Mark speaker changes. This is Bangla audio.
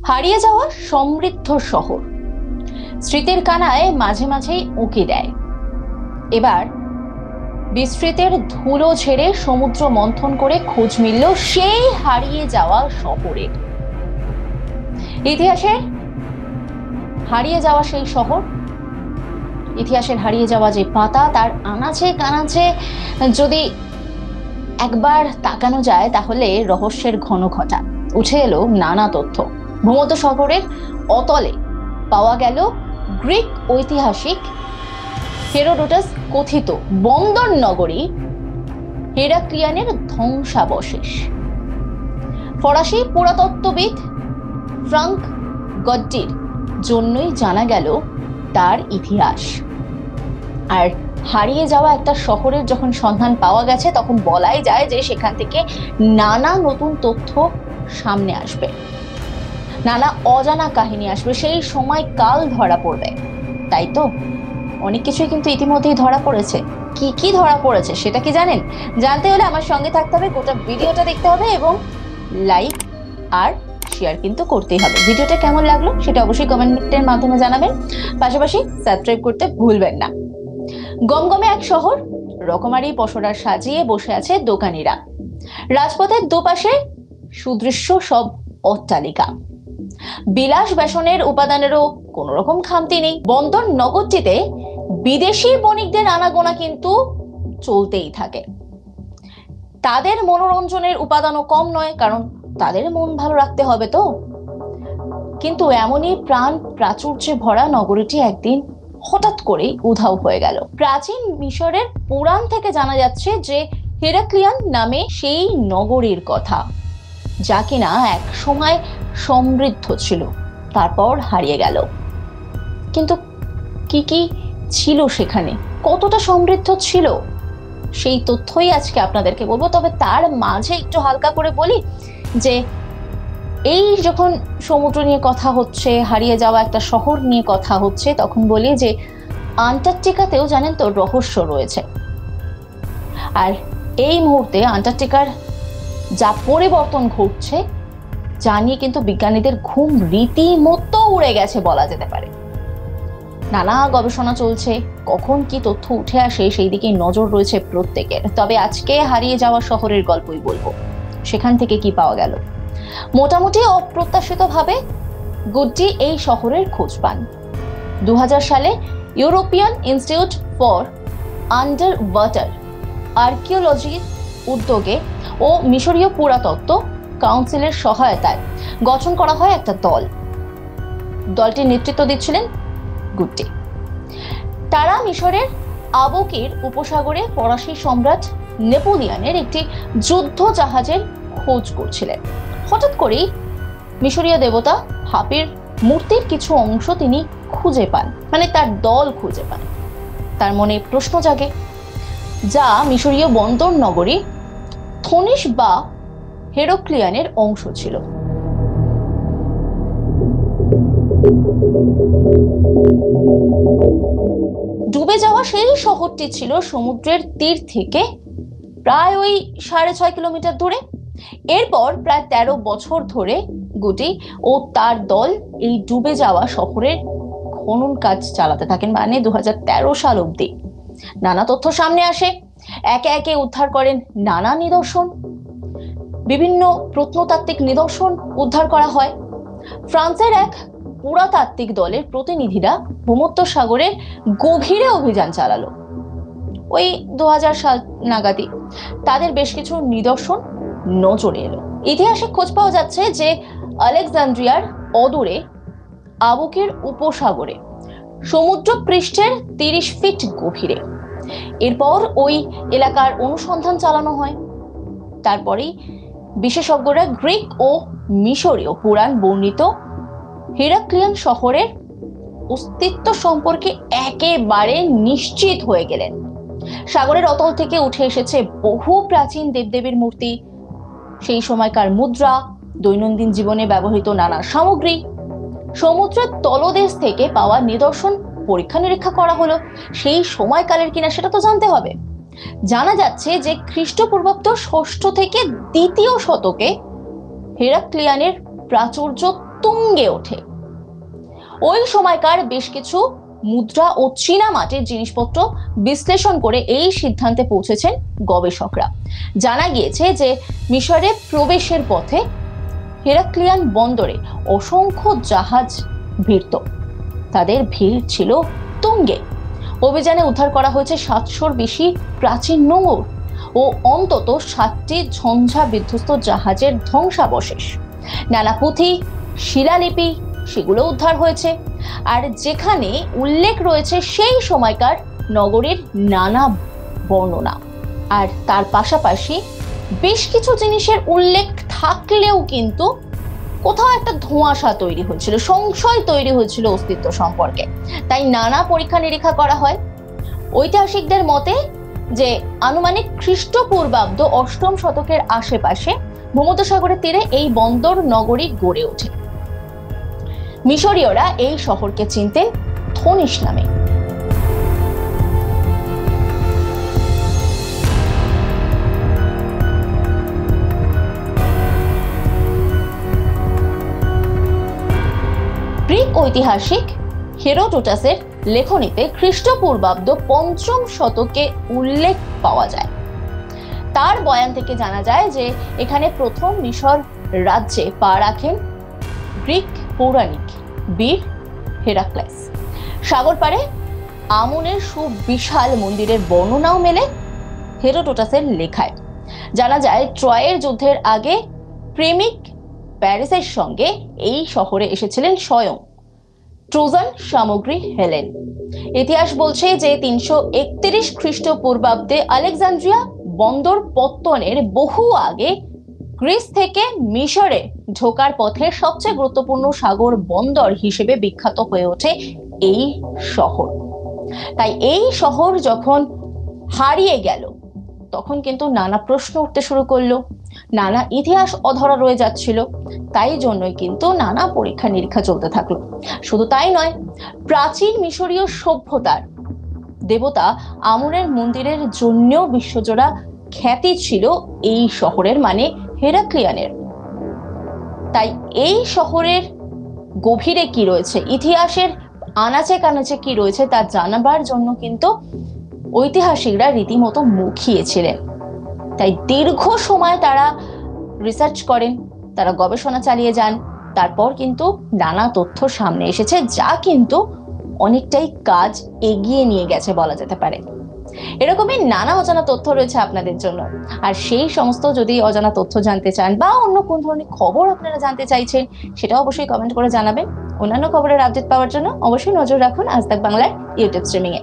Speaker 1: হারিয়ে যাওয়া সমৃদ্ধ শহর স্মৃতির কানায় মাঝে মাঝেই উঁকি দেয়। এবার বিস্মৃতের ধুলো ঝেড়ে সমুদ্র মন্থন করে খোঁজ মিলল সেই হারিয়ে যাওয়া শহরের। ইতিহাসের হারিয়ে যাওয়া সেই শহর, ইতিহাসের হারিয়ে যাওয়া যে পাতা, তার আনাচে কানাচে যদি একবার তাকানো যায় তাহলে রহস্যের ঘন ঘটা উঠে এলো নানা তথ্য। ভূমধ্যসাগরের অতলে পাওয়া গেল গ্রিক ঐতিহাসিক হেরোডোটাস কথিত বন্দর নগরী হেরাক্লিয়ানের ধ্বংসাবশেষ। ফরাসি পুরাতত্ত্ববিদ ফ্রাঙ্ক গড্ডির জন্যই জানা গেল তার ইতিহাস। আর হারিয়ে যাওয়া একটা শহরের যখন সন্ধান পাওয়া গেছে তখন বলাই যায় যে সেখান থেকে নানা নতুন তথ্য সামনে আসবে, নানা অজানা কাহিনী আসবে, সেই সময় কাল ধরা পড়বে। তাই তো অনেক কিছুই কিন্তু ইতিমধ্যেই ধরা পড়েছে। কি কি ধরা পড়েছে সেটা কি জানেন? জানতে হলে আমার সঙ্গে থাকতে হবে, গোটা ভিডিওটা দেখতে হবে এবং লাইক আর শেয়ার কিন্তু করতেই হবে। ভিডিওটা কেমন লাগলো সেটা অবশ্যই কমেন্টের মাধ্যমে জানাবেন, পাশাপাশি সাবস্ক্রাইব করতে ভুলবেন না। গমগমে এক শহর, রকমারি পসরা সাজিয়ে বসে আছে দোকানিরা। রাজপথের দুপাশে সুদৃশ্য সব অট্টালিকা, বিলাস বেসনের উপাদানেরও কোন রকম খামতি নেই। বন্দর নগরটিতে বিদেশি বণিকদের আনাগোনা কিন্তু চলতেই থাকে। তাদের মনোরঞ্জনের উপাদানও কম নয়, কারণ তাদের মন ভালো রাখতে হবে তো। কিন্তু এমনই প্রাণ প্রাচুর্যে ভরা নগরীটি একদিন হঠাৎ করেই উধাও হয়ে গেল। প্রাচীন মিশরের পুরাণ থেকে জানা যাচ্ছে যে হেরাক্লিয়ান নামে সেই নগরীর কথা, যা কিনা এক সময় সমৃদ্ধ ছিল, তারপর হারিয়ে গেল। কিন্তু কি কি ছিল সেখানে, কতটা সমৃদ্ধ ছিল, সেই তথ্যই আজকে আপনাদেরকে বলবো। তবে তার মাঝে একটু হালকা করে বলি যে এই যখন সমুদ্র নিয়ে কথা হচ্ছে, হারিয়ে যাওয়া একটা শহর নিয়ে কথা হচ্ছে, তখন বলি যে আন্টার্কটিকাতেও জানেন তো রহস্য রয়েছে। আর এই মুহূর্তে আন্টার্কটিকার যা পরিবর্তন ঘটছে যা নিয়ে কিন্তু বিজ্ঞানীদের ঘুম রীতিমতো উড়ে গেছে বলা যেতে পারে। নানা গবেষণা চলছে, কখন কি তথ্য উঠে আসে সেই দিকেই নজর রয়েছে প্রত্যেকের। তবে আজকে হারিয়ে যাওয়া শহরের গল্পই বলবো, সেখান থেকে কি পাওয়া গেল। মোটামুটি অপ্রত্যাশিতভাবে গুড্ডি এই শহরের খোঁজ পান। 2000 সালে European institute for under water আর্কিওলজির উদ্যোগে ও মিশরীয় পুরাতত্ত্ব কাউন্সিলের সহায়তায় গঠন করা হয় একটা দল। দলটির নেতৃত্ব দিচ্ছিলেন গুড্ডি। তারা মিশরের আবুকির উপসাগরে ফরাসি সম্রাট নেপোলিয়নের একটি যুদ্ধ জাহাজের খোঁজ করছিলেন। হঠাৎ করেই মিশরীয় দেবতা হাপির মূর্তির কিছু অংশ তিনি খুঁজে পান, মানে তার দল খুঁজে পান। তার মনে প্রশ্ন জাগে, যা মিশরীয় বন্দর নগরী থনিস বা হেরাক্লিয়ানের অংশ ছিল। ডুবে যাওয়া সেই শহরটি ছিল সমুদ্রের তীর থেকে প্রায় ওই 6.5 কিলোমিটার দূরে। এরপর প্রায় 13 বছর ধরে গুড্ডি ও তার দল এই ডুবে যাওয়া শহরের খনন কাজ চালাতে থাকেন, মানে 2013 সাল অবধি। নানা তথ্য সামনে আসে, একে একে উদ্ধার করেন নানা নিদর্শন, বিভিন্ন প্রত্নতাত্ত্বিক নিদর্শন উদ্ধার করা হয়। ফ্রান্সের এক পুরাতাত্ত্বিক দলের প্রতিনিধিরা ভূমধ্যসাগরের গভীরে অভিযান চালালো ওই 2000 সাল নাগাদই। তাদের বেশ কিছু নিদর্শন নজরে এলো। ইতিহাসে খোঁজ পাওয়া যাচ্ছে যে আলেকজান্দ্রিয়ার অদূরে আবুকের উপসাগরে সমুদ্র পৃষ্ঠের 30 ফিট গভীরে। এরপর ওই এলাকার অনুসন্ধান চালানো হয়। তারপরেই বিশেষজ্ঞরা গ্রিক ও মিশরীয় পুরাণ বর্ণিত হেরাক্লিয়ান শহরের অস্তিত্ব সম্পর্কে একেবারে নিশ্চিত হয়ে গেলেন। সাগরের অতল থেকে উঠে এসেছে বহু প্রাচীন দেবদেবীর মূর্তি, সেই সময়কার মুদ্রা, দৈনন্দিন জীবনে ব্যবহৃত নানা সামগ্রী। সমুদ্রের তলদেশ থেকে পাওয়া নিদর্শন পরীক্ষা নিরীক্ষা করা হলো, সেই সময়কালের কিনা সেটা তো জানতে হবে। জানা যাচ্ছে যে খ্রিস্টপূর্বাব্দ 6ষ্ঠ থেকে 2য় শতকে হেরাক্লিয়ানের প্রাচুর্য তুঙ্গে ওঠে। ওই সময়কার বেশ কিছু মুদ্রা ও চীনা মাটির জিনিসপত্র বিশ্লেষণ করে এই সিদ্ধান্তে পৌঁছেছেন গবেষকরা। জানা গিয়েছে যে মিশরে প্রবেশের পথে হেরাক্লিয়ান বন্দরে অসংখ্য জাহাজ ভিড়ত, তাদের ভিড় ছিল তুঙ্গে। অভিযানে উদ্ধার করা হয়েছে 700-র বেশি প্রাচীন নোঙর ও অন্তত 7টি ঝঞ্ঝা বিধ্বস্ত জাহাজের ধ্বংসাবশেষ। নানা পুঁথি, শিলালিপি সেগুলো উদ্ধার হয়েছে। আর যেখানে উল্লেখ রয়েছে সেই সময়কার নগরীর নানা বর্ণনা। আর তার পাশাপাশি বেশ কিছু জিনিসের উল্লেখ থাকলেও কিন্তু কোথাও একটা ধোঁয়াশা তৈরি হয়েছিল, সংশয় তৈরি হয়েছিল অস্তিত্ব সম্পর্কে। তাই নানা পরীক্ষা নিরীক্ষা করা হয়। ঐতিহাসিকদের মতে যে আনুমানিক খ্রিস্টপূর্বাব্দ 8ম শতকের আশেপাশে ভূমধ্যসাগরের তীরে এই বন্দর নগরী গড়ে ওঠে। মিশরীয়রা এই শহরকে চিনতেন থোনিস নামে। গ্রিক ঐতিহাসিক হেরোডোটাসের লেখনীতে খ্রিস্টপূর্বাব্দ 5ম শতকে উল্লেখ পাওয়া যায়। তার বয়ান থেকে জানা যায় যে এখানে প্রথম মিশর রাজ্যে পা রাখেন গ্রিক পৌরাণিক বীর হেরাক্লেস। সাগর পাড়ে আমনের সুবিশাল মন্দিরের বর্ণনাও মেলে হেরোডোটাসের লেখায়। জানা যায় ট্রয়ের যুদ্ধের আগে প্রেমিক প্যারিসের সঙ্গে এই শহরে এসেছিলেন স্বয়ং ট্রোজান সামগ্রী হেলেন। ইতিহাস বলছে যে 331 খ্রিস্টপূর্বাব্দে আলেকজান্দ্রিয়া বন্দর পত্তনের বহু আগে গ্রিস থেকে মিশরে ঢোকার পথে সবচেয়ে গুরুত্বপূর্ণ সাগর বন্দর হিসেবে বিখ্যাত হয়ে ওঠে এই শহর। তাই এই শহর যখন হারিয়ে গেল তখন কিন্তু নানা প্রশ্ন উঠতে শুরু করলো, নানা ইতিহাস অধরা রয়ে যাচ্ছিল। তাই জন্যই কিন্তু নানা পরীক্ষা নিরীক্ষা চলতে থাকলো। শুধু তাই নয়, প্রাচীন মিশরীয় সভ্যতার দেবতা আমনের মন্দিরের জন্যও বিশ্বজোড়া খ্যাতি ছিল এই শহরের, মানে হেরাক্লিয়ানের। তাই এই শহরের গভীরে কি রয়েছে, ইতিহাসের আনাচে কানাচে কি রয়েছে তা জানাবার জন্য কিন্তু ঐতিহাসিকরা রীতিমতো মুখিয়েছিলেন। তাই দীর্ঘ সময় তারা রিসার্চ করেন, তারা গবেষণা চালিয়ে যান। তারপর কিন্তু নানা তথ্য সামনে এসেছে, যা কিন্তু অনেকটাই কাজ এগিয়ে নিয়ে গেছে বলা যেতে পারে। এরকমই নানা অজানা তথ্য রয়েছে আপনাদের জন্য। আর সেই সমস্ত যদি অজানা তথ্য জানতে চান বা অন্য কোন ধরনের খবর আপনারা জানতে চাইছেন, সেটা অবশ্যই কমেন্ট করে জানাবেন। অন্যান্য খবরের আপডেট পাওয়ার জন্য অবশ্যই নজর রাখুন আজ তাক বাংলার ইউটিউব স্ট্রিমিং এ।